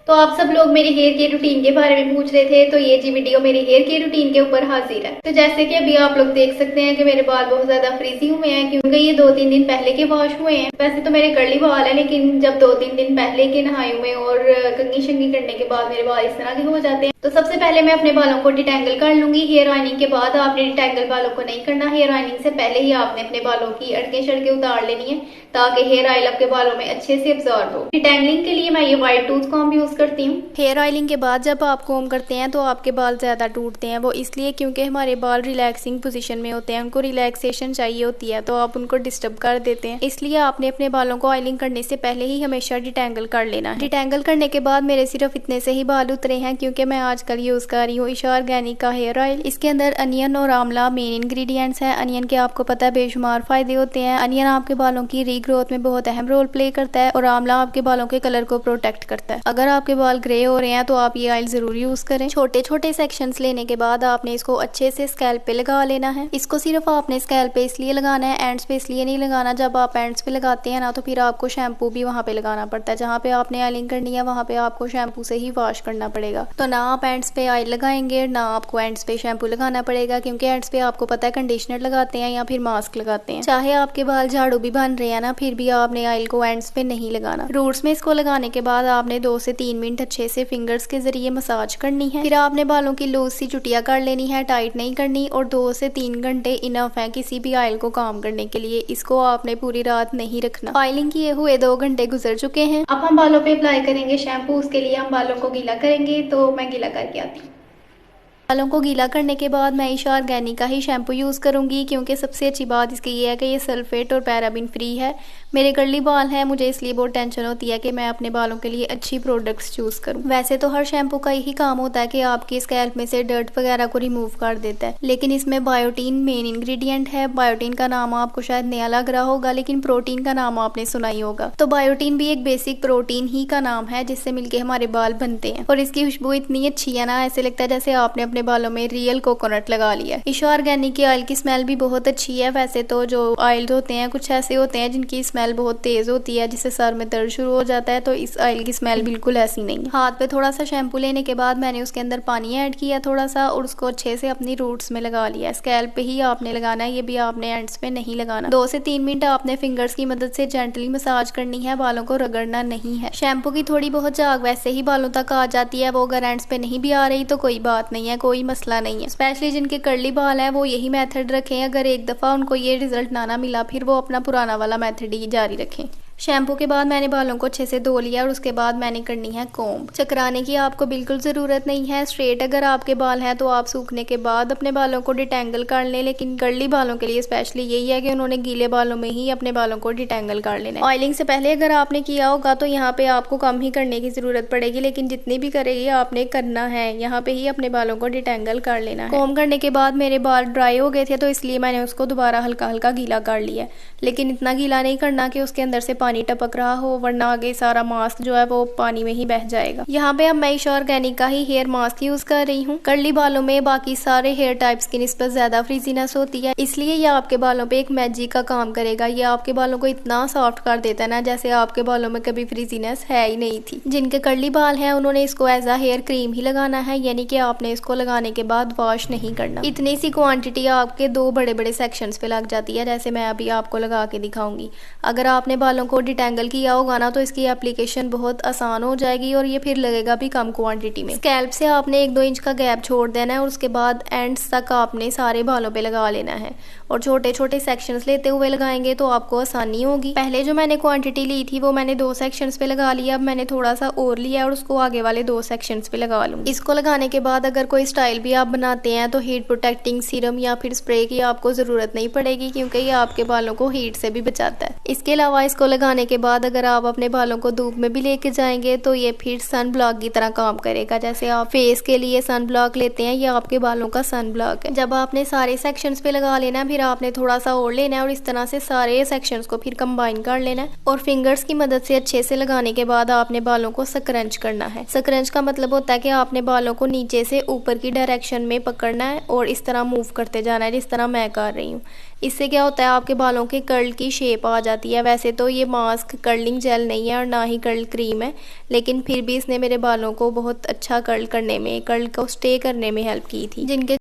तो आप सब लोग मेरे हेयर केयर रूटीन के बारे में पूछ रहे थे, तो ये जी वीडियो मेरी हेयर केयर रूटीन के ऊपर हाजिर है। तो जैसे कि अभी आप लोग देख सकते हैं कि मेरे बाल बहुत ज्यादा फ्रीजी हुए हैं, क्योंकि ये 2-3 दिन पहले के वॉश हुए हैं। वैसे तो मेरे कर्ली बाल है, लेकिन जब 2-3 दिन पहले के नहाए हुए और कंघी शंघी करने के बाद मेरे बाल इस तरह के हो जाते हैं। तो सबसे पहले मैं अपने बालों को डिटेंगल कर लूंगी। हेयर ऑयलिंग के बाद आपने डिटेंगल बालों को नहीं करना। हेयर ऑयलिंग से पहले ही आपने अपने बालों की अड़के शड़के उतार लेनी है, ताकि हेयर ऑयल आपके बालों में अच्छे से अब्सॉर्ब हो। डिटेंगलिंग के लिए मैं ये व्हाइट टूथ कॉम्ब यूज करती हूँ। हेयर ऑयलिंग के बाद जब आप कॉम्ब करते हैं तो आपके बाल ज्यादा टूटते हैं, वो इसलिए क्योंकि हमारे बाल रिलैक्सिंग पोजीशन में होते हैं, उनको रिलैक्सेशन चाहिए होती है, तो आप उनको डिस्टर्ब कर देते हैं। इसलिए आपने अपने बालों को ऑयलिंग करने से पहले ही हमेशा डिटेंगल कर लेना है। डिटेंगल करने के बाद मेरे सिर्फ इतने से ही बाल उतरे हैं, क्योंकि मैं आजकल यूज कर रही हूँ ईशा ऑर्गेनिक का हेयर ऑयल। इसके अंदर अनियन और आंवला मेन इंग्रेडिएंट्स हैं। अनियन के आपको पता है बेशुमार फायदे होते हैं। अनियन आपके बालों की रीग्रोथ में बहुत अहम रोल प्ले करता है और आंवला आपके बालों के कलर को प्रोटेक्ट करता है। अगर आपके बाल ग्रे हो रहे हैं तो आप ये ऑयल जरूर यूज करें। छोटे छोटे सेक्शंस लेने के बाद आपने इसको अच्छे से स्कैल्प पे लगा लेना है। इसको सिर्फ आपने स्कैल्प पे इसलिए लगाना है, एंड्स पे इसलिए नहीं लगाना। जब आप एंड्स पे लगाते हैं ना, तो फिर आपको शैम्पू भी वहाँ पे लगाना पड़ता है। जहाँ पे आपने ऑयलिंग करनी है वहाँ पे आपको शैम्पू से ही वॉश करना पड़ेगा। तो ना आप एंड्स पे ऑयल लगाएंगे, ना आपको एंड्स पे शैम्पू लगाना पड़ेगा, क्योंकि एंड्स पे आपको पता है कंडीशनर लगाते हैं या फिर मास्क लगाते हैं। चाहे आपके बाल झाड़ू भी बन रहे हैं ना, फिर भी आपने ऑयल को एंड्स पे नहीं लगाना। रूट्स में इसको लगाने के बाद आपने 2 से 3 मिनट अच्छे से फिंगर्स के जरिए मसाज करनी है। फिर आपने बालों की लूज सी चुटिया कर लेनी है, टाइट नहीं करनी। और 2 से 3 घंटे इनफ है किसी भी ऑयल को काम करने के लिए। इसको आपने पूरी रात नहीं रखना। ऑयलिंग किए हुए 2 घंटे गुजर चुके हैं। अब हम बालों पे अप्लाई करेंगे शैम्पू। उसके लिए हम बालों को गीला करेंगे, तो मैं गीला करके आती हूँ। बालों को गीला करने के बाद मैं ईशा ऑर्गेनिक का ही शैम्पू यूज़ करूंगी, क्योंकि सबसे अच्छी बात इसकी ये है कि ये सल्फेट और पैराबिन फ्री है। मेरे कर्ली बाल हैं, मुझे इसलिए बहुत टेंशन होती है कि मैं अपने बालों के लिए अच्छी प्रोडक्ट्स चूज़ करूं। वैसे तो हर शैम्पू का यही काम होता है कि आपकी स्कैल्प में से डर्ट वगैरह को रिमूव कर देता है, लेकिन इसमें बायोटीन मेन इंग्रेडिएंट है। बायोटीन का नाम आपको शायद नया लग रहा होगा, लेकिन प्रोटीन का नाम आपने सुना ही होगा। तो बायोटीन भी एक बेसिक प्रोटीन ही का नाम है, जिससे मिलके हमारे बाल बनते हैं। और इसकी खुशबू इतनी अच्छी है ना, ऐसे लगता है जैसे आपने अपने बालों में रियल कोकोनट लगा लिया। ईशा ऑर्गेनिक की ऑयल की स्मेल भी बहुत अच्छी है। वैसे तो जो ऑयल होते हैं कुछ ऐसे होते हैं जिनकी स्मेल बहुत तेज होती है, जिससे सर में दर्द शुरू हो जाता है, तो इस ऑयल की स्मेल बिल्कुल ऐसी नहीं है। हाथ पे थोड़ा सा शैम्पू लेने के बाद मैंने उसके अंदर पानी ऐड किया थोड़ा सा, और उसको अच्छे से अपनी रूट्स में लगा लिया। स्कैल्प पे ही आपने लगाना है, ये भी आपने एंड्स पे नहीं लगाना। 2 से 3 मिनट आपने फिंगर्स की मदद से जेंटली मसाज करनी है, बालों को रगड़ना नहीं है। शैम्पू की थोड़ी बहुत झाग वैसे ही बालों तक आ जाती है, वो अगर एंड्स पे नहीं भी आ रही तो कोई बात नहीं है, कोई मसला नहीं है। स्पेशली जिनके कर्ली बाल है वो यही मेथड रखें। अगर एक दफा उनको ये रिजल्ट ना मिला, फिर वो अपना पुराना वाला मेथड ही जारी रखें। शैम्पू के बाद मैंने बालों को अच्छे से धो लिया और उसके बाद मैंने करनी है कॉम्ब। चकराने की आपको बिल्कुल ज़रूरत नहीं है। स्ट्रेट अगर आपके बाल हैं तो आप सूखने के बाद अपने बालों को डिटेंगल कर लें, लेकिन कर्ली बालों के लिए स्पेशली यही है कि उन्होंने गीले बालों में ही अपने बालों को डिटेंगल कर लेना है। ऑयलिंग से पहले अगर आपने किया होगा तो यहाँ पे आपको कम ही करने की ज़रूरत पड़ेगी, लेकिन जितनी भी करेगी आपने करना है, यहाँ पे ही अपने बालों को डिटेंगल कर लेना है। कॉम्ब करने के बाद मेरे बाल ड्राई हो गए थे, तो इसलिए मैंने उसको दोबारा हल्का हल्का गीला कर लिया, लेकिन इतना गीला नहीं करना कि उसके अंदर से पानी टपक रहा हो, वरना आगे सारा मास्क जो है वो पानी में ही बह जाएगा। यहाँ पे अब मैं ईशा ऑर्गेनिक का ही हेयर मास्क यूज कर रही हूँ। कर्ली बालों में बाकी सारे हेयर टाइप्स की निस्बत ज्यादा फ्रीजीनेस होती है, इसलिए ये आपके बालों पे एक मैजिक का काम करेगा। ये आपके बालों को इतना सॉफ्ट कर देता है ना, जैसे आपके बालों में कभी फ्रीजीनेस है ही नहीं थी। जिनके कर्ली बाल हैं उन्होंने इसको एज अ हेयर क्रीम ही लगाना है, यानी कि आपने इसको लगाने के बाद वॉश नहीं करना। इतनी सी क्वांटिटी आपके 2 बड़े बड़े सेक्शंस पे लग जाती है, जैसे मैं अभी आपको लगा के दिखाऊंगी। अगर आपने बालों को डिटेंगल किया होगा ना, तो इसकी एप्लीकेशन बहुत आसान हो जाएगी और ये फिर लगेगा भी कम क्वांटिटी में। स्कैल्प से आपने 1-2 इंच का गैप छोड़ देना है और उसके बाद एंड्स तक आपने सारे बालों पे लगा लेना है, और छोटे छोटे सेक्शंस लेते हुए लगाएंगे तो आपको आसानी होगी। पहले जो मैंने क्वांटिटी ली थी वो मैंने 2 सेक्शंस पे लगा लिया, अब मैंने थोड़ा सा और लिया और उसको आगे वाले 2 सेक्शंस पे लगा लूंगी। इसको लगाने के बाद अगर कोई स्टाइल भी आप बनाते हैं तो हीट प्रोटेक्टिंग सीरम या फिर स्प्रे की आपको जरूरत नहीं पड़ेगी, क्योंकि ये आपके बालों को हीट से भी बचाता है। इसके अलावा इसको लगाने के बाद अगर आप अपने बालों को धूप में भी लेके जाएंगे तो ये फिर सन ब्लॉक की तरह काम करेगा। जैसे आप फेस के लिए सन ब्लॉक लेते हैं, ये आपके बालों का सन ब्लॉक है। जब आपने सारे सेक्शंस पे लगा लेना है, फिर आपने थोड़ा सा और लेना है और इस तरह से सारे सेक्शंस को फिर कंबाइन कर लेना है, और फिंगर्स की मदद से अच्छे से लगाने के बाद आपने बालों को स्क्रंच करना है। स्क्रंच का मतलब होता है कि आपने बालों को नीचे से ऊपर की डायरेक्शन में पकड़ना है और इस तरह मूव करते जाना है, जिस तरह मैं कर रही हूँ। इससे क्या होता है, आपके बालों के कर्ल की शेप आ जाती है। वैसे तो ये मास्क कर्लिंग जेल नहीं है और ना ही कर्ल क्रीम है, लेकिन फिर भी इसने मेरे बालों को बहुत अच्छा कर्ल को स्टे करने में हेल्प की थी। जिनके